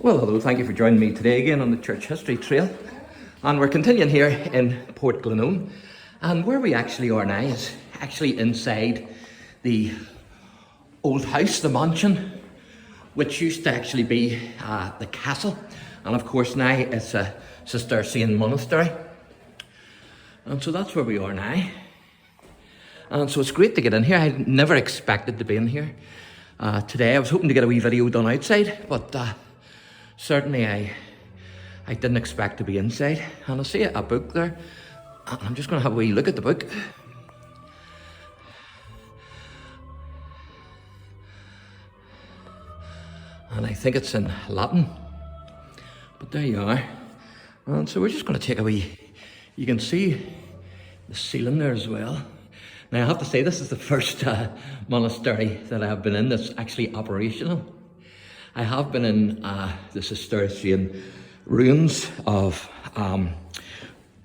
Well, hello, thank you for joining me today again on the Church History Trail. And we're continuing here in Portglenone. And where we actually are now is actually inside the old house, the mansion, which used to actually be the castle. And of course now it's a Cistercian monastery. And so that's where we are now. And so it's great to get in here. I never expected to be in here. Today I was hoping to get a wee video done outside, but certainly I didn't expect to be inside. And I see a book there. And I'm just going to have a wee look at the book. And I think it's in Latin. But there you are. And so we're just going to take a wee... You can see the ceiling there as well. Now I have to say this is the first monastery that I've been in that's actually operational. I have been in the Cistercian ruins of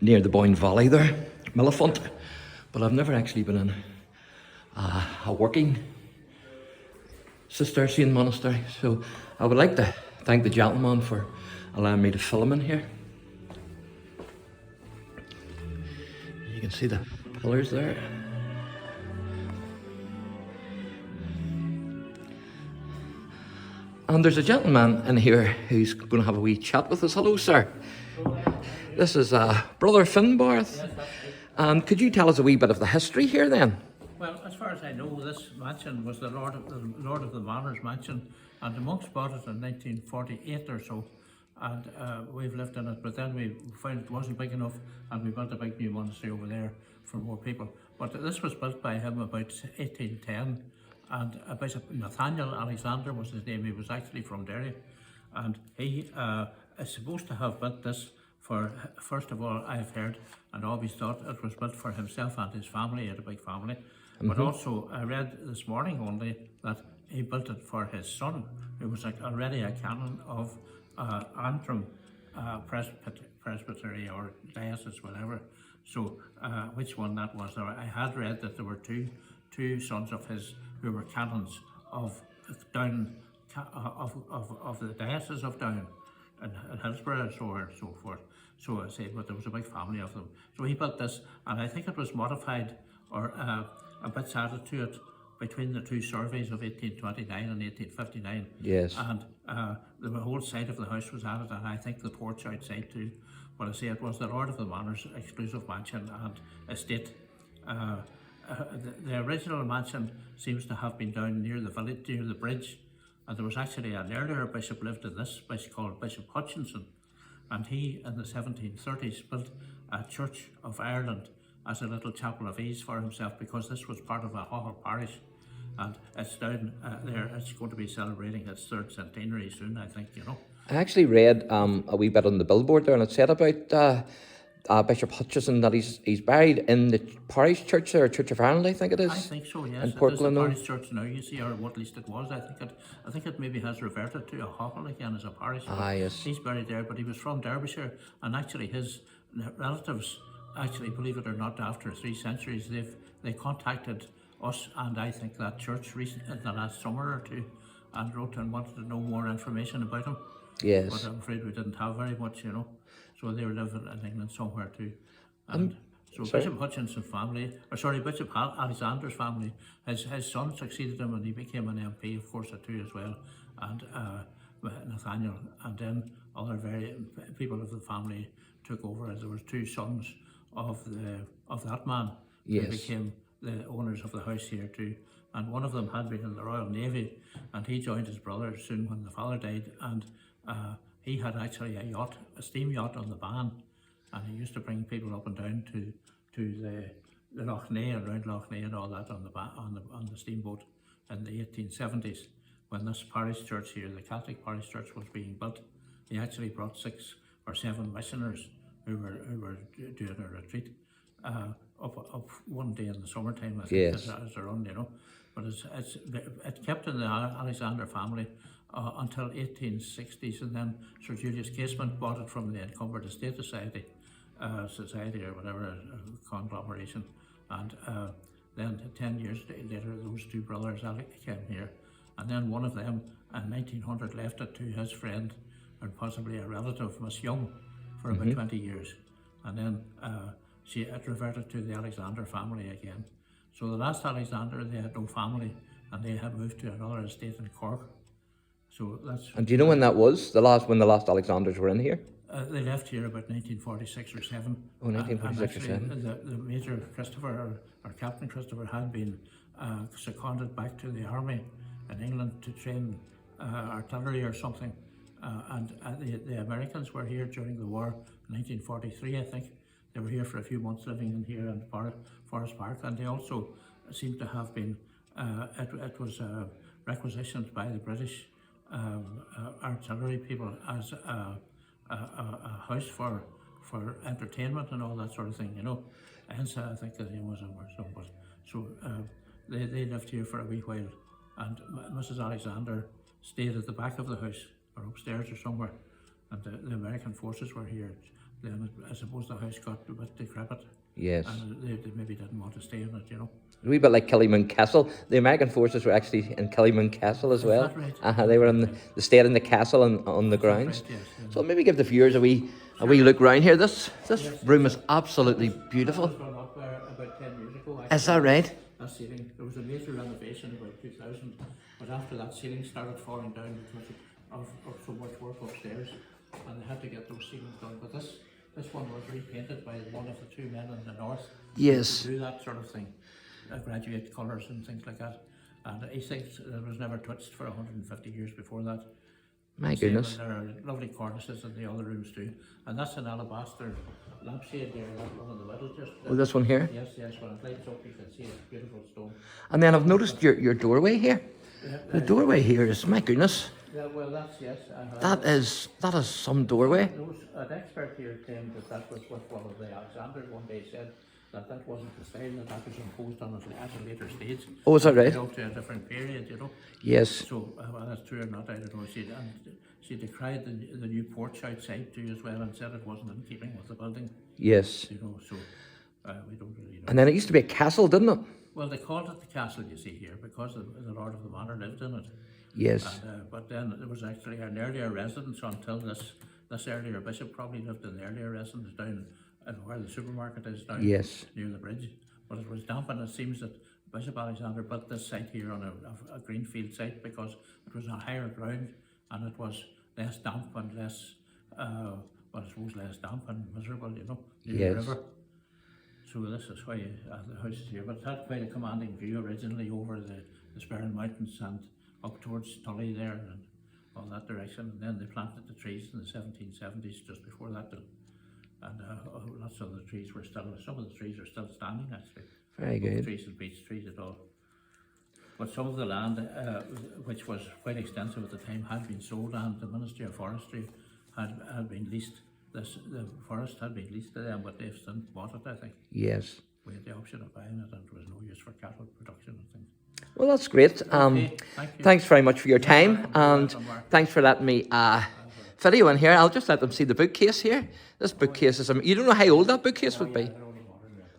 near the Boyne Valley there, Millefont, but I've never actually been in a working Cistercian monastery. So I would like to thank the gentleman for allowing me to film in here. You can see the pillars there. And there's a gentleman in here who's going to have a wee chat with us. Hello, sir. This is Brother Finbarth. And could you tell us a wee bit of the history here then? Well, as far as I know, this mansion was the Lord of the Manor's mansion, and the monks bought it in 1948 or so, and we've lived in it. But then we found it wasn't big enough, and we built a big new monastery over there for more people. But this was built by him about 1810. And Bishop Nathaniel Alexander was his name. He was actually from Derry, and he is supposed to have built this for, first of all, I've heard and always thought it was built for himself and his family. He had a big family. But also I read this morning only that he built it for his son, who was already a canon of Antrim Presbytery or diocese, whatever. So which one that was? I had read that there were two sons of his who were canons of Down, of the diocese of Down and Hillsborough and so on and so forth. So I said, but there was a big family of them. So he built this, and I think it was modified or a bit added to it between the two surveys of 1829 and 1859. Yes. And the whole side of the house was added, and I think the porch outside too. But I say it was the Lord of the Manor's exclusive mansion and estate. The original mansion seems to have been down near the village, near the bridge, and there was actually an earlier bishop lived in this, bishop called Bishop Hutchinson, and he in the 1730s built a Church of Ireland as a little chapel of ease for himself, because this was part of a Hoggle parish, and it's down there. It's going to be celebrating its third centenary soon, I think, you know. I actually read a wee bit on the billboard there, and it said about Bishop Hutchinson that he's buried in the parish church there, Church of Ireland, I think it is. I think so, yes. In It is the Portglenone. parish church now, you see, or at least it was. I think it maybe has reverted to a Hoggle again as a parish. Yes. He's buried there, but he was from Derbyshire, and actually his relatives, actually, believe it or not, after 3 centuries, they contacted us and I think that church in the last summer or two, and wrote and wanted to know more information about him. Yes. But I'm afraid we didn't have very much, you know. So they were living in England somewhere too. And so Bishop Hutchinson's family, Bishop Alexander's family, his son succeeded him, and he became an MP, of course, too, as well. And Nathaniel, and then other people of the family took over. There were 2 sons of that man who became the owners of the house here too. And one of them had been in the Royal Navy, and he joined his brother soon when the father died, and he had actually a steam yacht on the Ban, and he used to bring people up and down to the Lough Neagh and round Lough Neagh and all that on the steamboat in the 1870s, when this parish church here, the Catholic parish church, was being built. He actually brought 6 or 7 missioners who were doing a retreat up one day in the summertime, I think, as a run, you know. But it kept in the Alexander family until 1860s, and then Sir Julius Casement bought it from the Encumbered Estate Society, or whatever, a conglomeration, and then 10 years later those 2 brothers came here, and then one of them in 1900 left it to his friend and possibly a relative, Miss Young, for about 20 years. And then it reverted to the Alexander family again. So the last Alexander, they had no family, and they had moved to another estate in Cork. So that's. And do you know when that was? When the last Alexanders were in here? They left here about 1946 or 7. Oh, 1946 or 7. The Major Christopher, or Captain Christopher, had been seconded back to the army in England to train artillery or something. And the Americans were here during the war, 1943, I think. They were here for a few months, living in here in Forest Park, and they also seem to have been, it was requisitioned by the British artillery people as a house for entertainment and all that sort of thing, you know. Hence, I think the name was somewhat. So they lived here for a wee while, and Mrs. Alexander stayed at the back of the house, or upstairs or somewhere, and the American forces were here. Then I suppose the house got a bit decrepit. Yes. And they maybe didn't want to stay in it, you know. A wee bit like Killyman Castle. The American forces were actually in Killyman Castle as well. Is that right? They were they stayed in the castle and on the grounds. Right, yes. So maybe give the viewers a wee look round here. This room is absolutely beautiful. It was done up there about 10 years ago. Is that right? That ceiling, there was a major renovation about 2000, but after that ceiling started falling down because of so much work upstairs, and they had to get those ceilings done. But this one was repainted by one of the two men in the north. Yes. To do that sort of thing, graduate colours and things like that. And he thinks it was never touched for 150 years before that. My goodness. There are lovely cornices in the other rooms too. And that's an alabaster lampshade there, that one in the middle. Just Oh, this one here? Yes, when it lights up you can see it's beautiful stone. And then I've noticed your doorway here. The doorway here is, my goodness. Yeah, well, that's, yes. That is some doorway. An expert here claimed that was what one of the Alexanders one day said, that wasn't the style, that was imposed on us at a later stage. Oh, is that right? Belonged to a different period, you know. Yes. So, well, that's true or not, I don't know. She decried the new porch outside too as well, and said it wasn't in keeping with the building. Yes. You know, so we don't really know. And then it used to be a castle, didn't it? Well, they called it the castle, you see here, because the Lord of the Manor lived in it. Yes. And, but then there was actually an earlier residence until this earlier bishop probably lived in the earlier residence down where the supermarket is down Yes. near the bridge. But it was damp, and it seems that Bishop Alexander built this site here on a greenfield site because it was on higher ground and it was less damp and less, well, I suppose less damp and miserable, you know, near the Yes. river. So this is why the house is here. But it had quite a commanding view originally over the Sperrin Mountains and up towards Tully there and all that direction. And then they planted the trees in the 1770s just before that. And lots of the trees were still, some of the trees are still standing actually. Very No good. trees and beech trees at all. But some of the land, which was quite extensive at the time, had been sold, and the Ministry of Forestry had been leased. The forest had been leased to them, but they've since bought it, I think. Yes. We had the option of buying it, and there was no use for cattle production and things. Well, that's great. Okay, thank you. Thanks very much for your time, welcome. and You're welcome, Mark. thanks for letting me video in here. I'll just let them see the bookcase here. This bookcase is, you don't know how old that bookcase would be.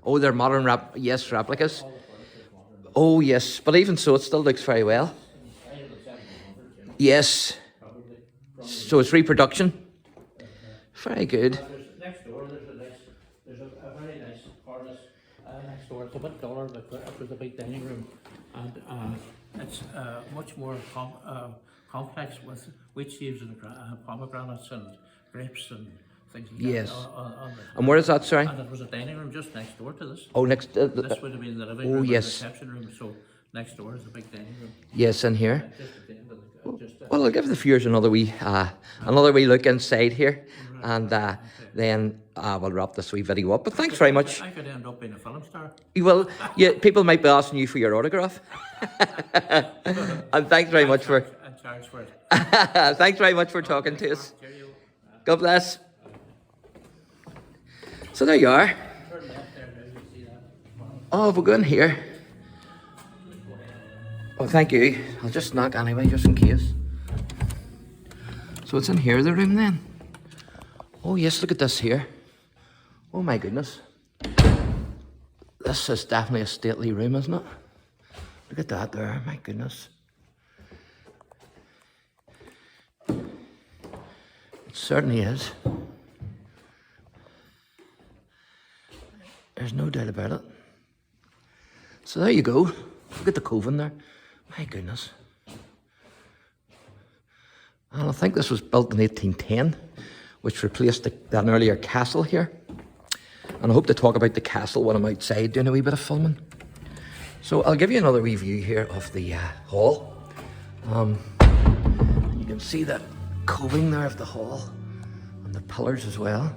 Oh, they're modern replicas. Oh, yes, but even so, it still looks very well. Yes. So it's reproduction. Very good. Next door, there's a very nice cornice next door. It's a bit duller, but it was a big dining room, and it's much more complex with wheat sheaves and pomegranates and grapes and things like Yes. that. And where is that, sorry? And it was a dining room just next door to this. Oh, next. This would have been the living room, yes. and reception room. So next door is a big dining room. Yes, in here. Just at the end of the, Well, I'll give the viewers another wee look inside here, and then we'll wrap this wee video up. But thanks very much. I could end up being a film star. Well, yeah, people might be asking you for your autograph. And thanks very much for And charge for it. thanks very much for talking to us. Cheerio. God bless. So there you are. Turn left there, now you see that. Oh, we'll go in here. Oh, thank you. I'll just knock anyway, just in case. So it's in here, the room then. Oh yes, look at this here. Oh my goodness. This is definitely a stately room, isn't it? Look at that there, my goodness. Certainly is. There's no doubt about it. So there you go. Look at the cove in there. My goodness. And I think this was built in 1810, which replaced an earlier castle here. And I hope to talk about the castle when I'm outside doing a wee bit of filming. So I'll give you another wee view here of the hall. You can see that coving there of the hall and the pillars as well.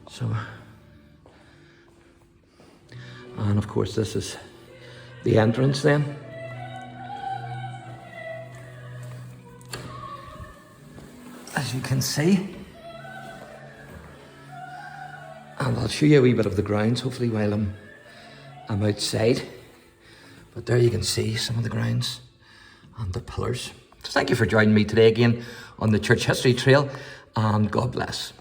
So, and of course this is the entrance then. As you can see. And I'll show you a wee bit of the grounds, hopefully while I'm outside. But there you can see some of the grounds and the pillars. So thank you for joining me today again on the Church History Trail, and God bless.